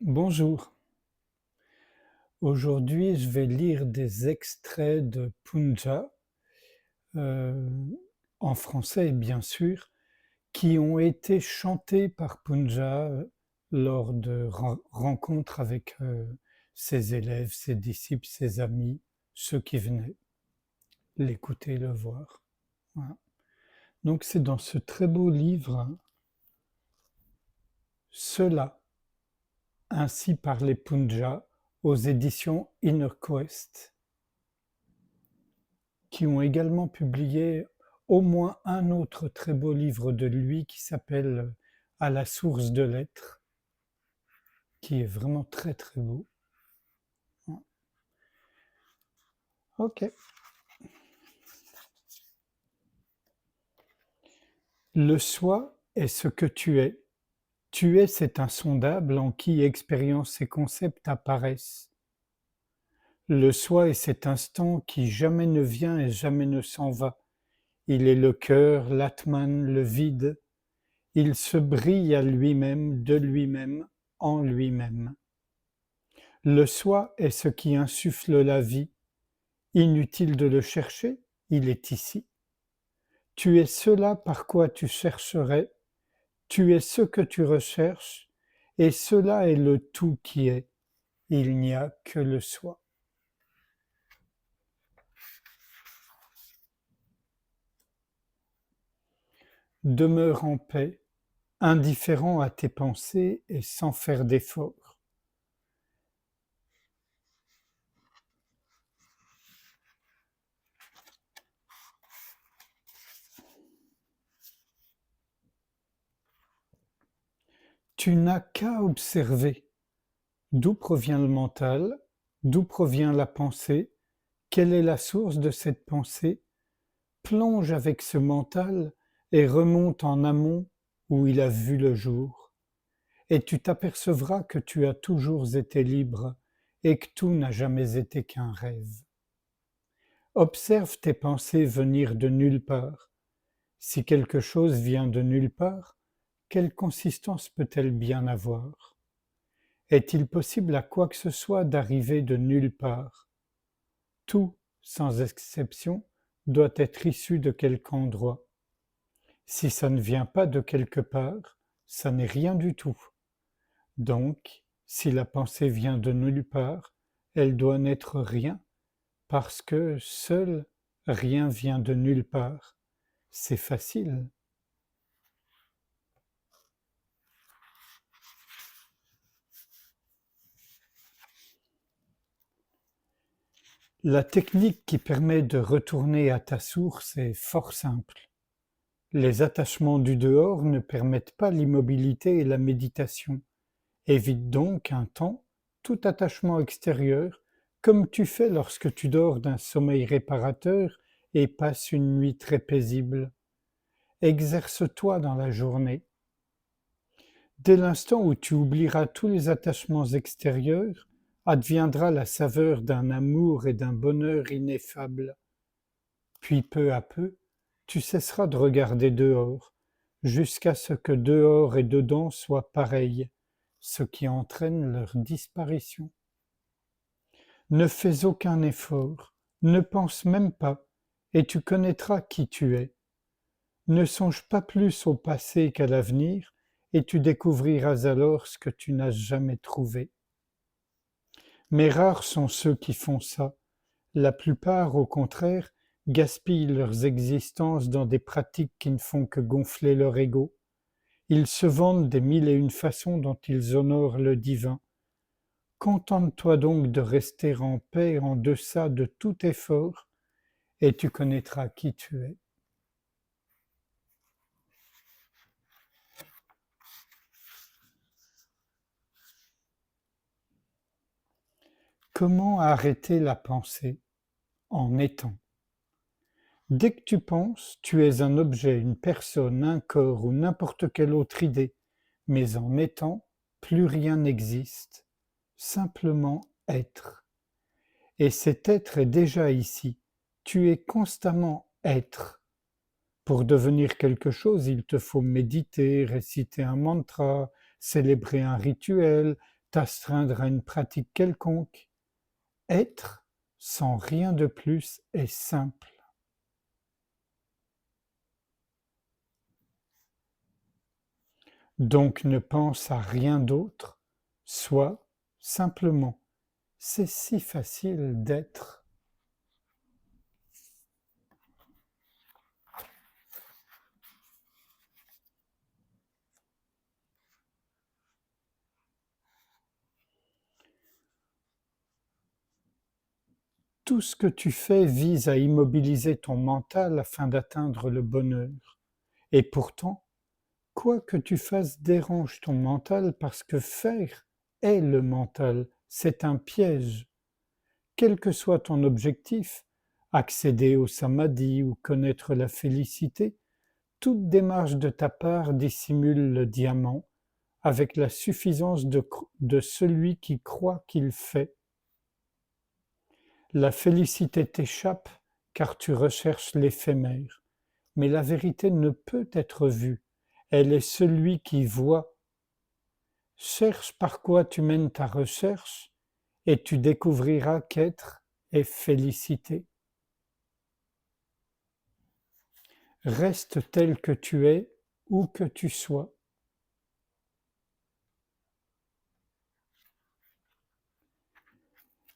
Bonjour, aujourd'hui je vais lire des extraits de Punja, euh, en français bien sûr, qui ont été chantés par Punja lors de rencontres avec ses élèves, ses disciples, ses amis, ceux qui venaient l'écouter, le voir. Voilà. Donc c'est dans ce très beau livre, hein, Cela, ainsi parlait Punja, aux éditions Inner Quest, qui ont également publié au moins un autre très beau livre de lui qui s'appelle À la source de l'être, qui est vraiment très très beau. Ok. Le soi est ce que tu es. Tu es cet insondable en qui expérience et concepts apparaissent. Le soi est cet instant qui jamais ne vient et jamais ne s'en va. Il est le cœur, l'atman, le vide. Il se brille à lui-même, de lui-même, en lui-même. Le soi est ce qui insuffle la vie. Inutile de le chercher, il est ici. Tu es cela par quoi tu chercherais, tu es ce que tu recherches, et cela est le tout qui est. Il n'y a que le soi. Demeure en paix, indifférent à tes pensées et sans faire d'efforts. Tu n'as qu'à observer d'où provient le mental, d'où provient la pensée, quelle est la source de cette pensée. Plonge avec ce mental et remonte en amont où il a vu le jour, et tu t'apercevras que tu as toujours été libre et que tout n'a jamais été qu'un rêve. Observe tes pensées venir de nulle part. Si quelque chose vient de nulle part, quelle consistance peut-elle bien avoir? Est-il possible à quoi que ce soit d'arriver de nulle part? Tout, sans exception, doit être issu de quelque endroit. Si ça ne vient pas de quelque part, ça n'est rien du tout. Donc, si la pensée vient de nulle part, elle doit n'être rien, parce que seul rien vient de nulle part. C'est facile. La technique qui permet de retourner à ta source est fort simple. Les attachements du dehors ne permettent pas l'immobilité et la méditation. Évite donc un temps tout attachement extérieur, comme tu fais lorsque tu dors d'un sommeil réparateur et passes une nuit très paisible. Exerce-toi dans la journée. Dès l'instant où tu oublieras tous les attachements extérieurs, adviendra la saveur d'un amour et d'un bonheur ineffables. Puis peu à peu, tu cesseras de regarder dehors, jusqu'à ce que dehors et dedans soient pareils, ce qui entraîne leur disparition. Ne fais aucun effort, ne pense même pas, et tu connaîtras qui tu es. Ne songe pas plus au passé qu'à l'avenir, et tu découvriras alors ce que tu n'as jamais trouvé. Mais rares sont ceux qui font ça. La plupart, au contraire, gaspillent leurs existences dans des pratiques qui ne font que gonfler leur ego. Ils se vantent des mille et une façons dont ils honorent le divin. Contente-toi donc de rester en paix en deçà de tout effort, et tu connaîtras qui tu es. Comment arrêter la pensée? En étant. Dès que tu penses, tu es un objet, une personne, un corps ou n'importe quelle autre idée, mais en étant, plus rien n'existe. Simplement être. Et cet être est déjà ici. Tu es constamment être. Pour devenir quelque chose, il te faut méditer, réciter un mantra, célébrer un rituel, t'astreindre à une pratique quelconque. Être, sans rien de plus, est simple. Donc ne pense à rien d'autre, sois simplement. C'est si facile d'être. Tout ce que tu fais vise à immobiliser ton mental afin d'atteindre le bonheur. Et pourtant, quoi que tu fasses dérange ton mental parce que faire est le mental, c'est un piège. Quel que soit ton objectif, accéder au samadhi ou connaître la félicité, toute démarche de ta part dissimule le diamant avec la suffisance de celui qui croit qu'il fait. La félicité t'échappe car tu recherches l'éphémère, mais la vérité ne peut être vue, elle est celui qui voit. Cherche par quoi tu mènes ta recherche et tu découvriras qu'être est félicité. Reste tel que tu es, où que tu sois.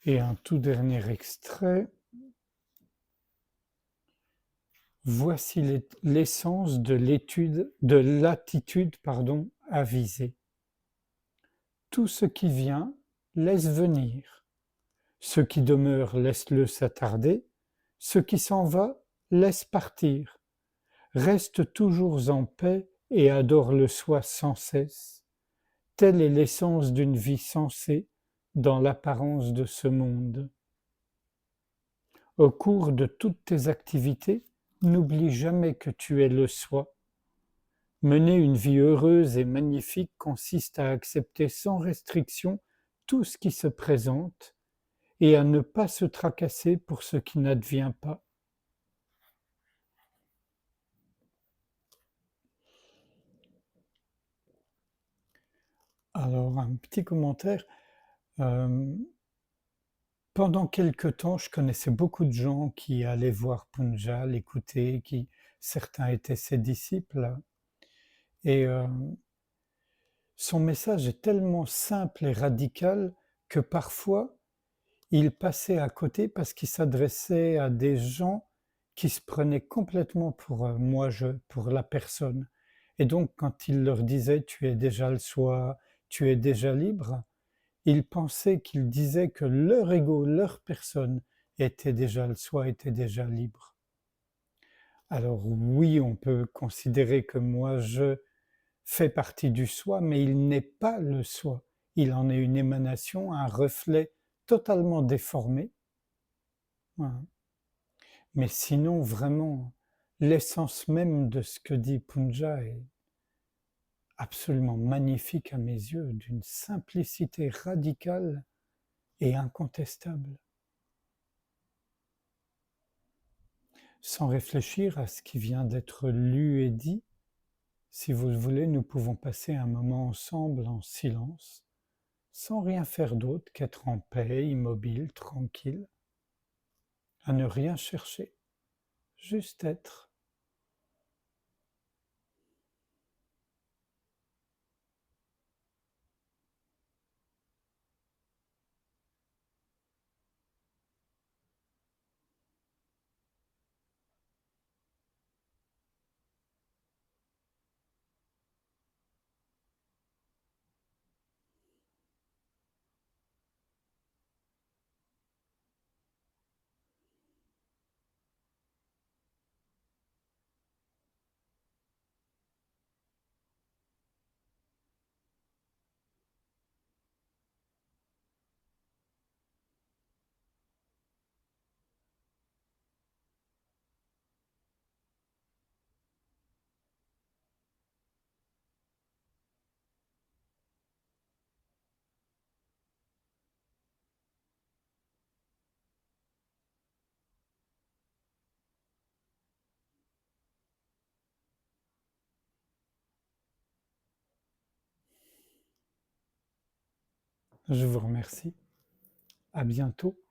Et un tout dernier extrait. Voici l'essence de l'attitude avisée. Tout ce qui vient, laisse venir. Ce qui demeure, laisse-le s'attarder. Ce qui s'en va, laisse partir. Reste toujours en paix et adore le soi sans cesse. Telle est l'essence d'une vie sensée dans l'apparence de ce monde. Au cours de toutes tes activités, n'oublie jamais que tu es le soi. Mener une vie heureuse et magnifique consiste à accepter sans restriction tout ce qui se présente et à ne pas se tracasser pour ce qui n'advient pas. Alors, un petit commentaire. Euh, Pendant quelque temps, je connaissais beaucoup de gens qui allaient voir Punja, l'écouter, certains étaient ses disciples. Et son message est tellement simple et radical que parfois, il passait à côté parce qu'il s'adressait à des gens qui se prenaient complètement pour pour la personne. Et donc, quand il leur disait tu es déjà le soi, tu es déjà libre, ils pensaient qu'il disait que leur ego, leur personne était déjà le soi, était déjà libre. Alors oui, on peut considérer que moi je fais partie du soi, mais il n'est pas le soi. Il en est une émanation, un reflet totalement déformé. Voilà. Mais sinon, vraiment, l'essence même de ce que dit Punja est absolument magnifique à mes yeux, d'une simplicité radicale et incontestable. Sans réfléchir à ce qui vient d'être lu et dit, si vous le voulez, nous pouvons passer un moment ensemble en silence, sans rien faire d'autre qu'être en paix, immobile, tranquille, à ne rien chercher, juste être. Je vous remercie. À bientôt.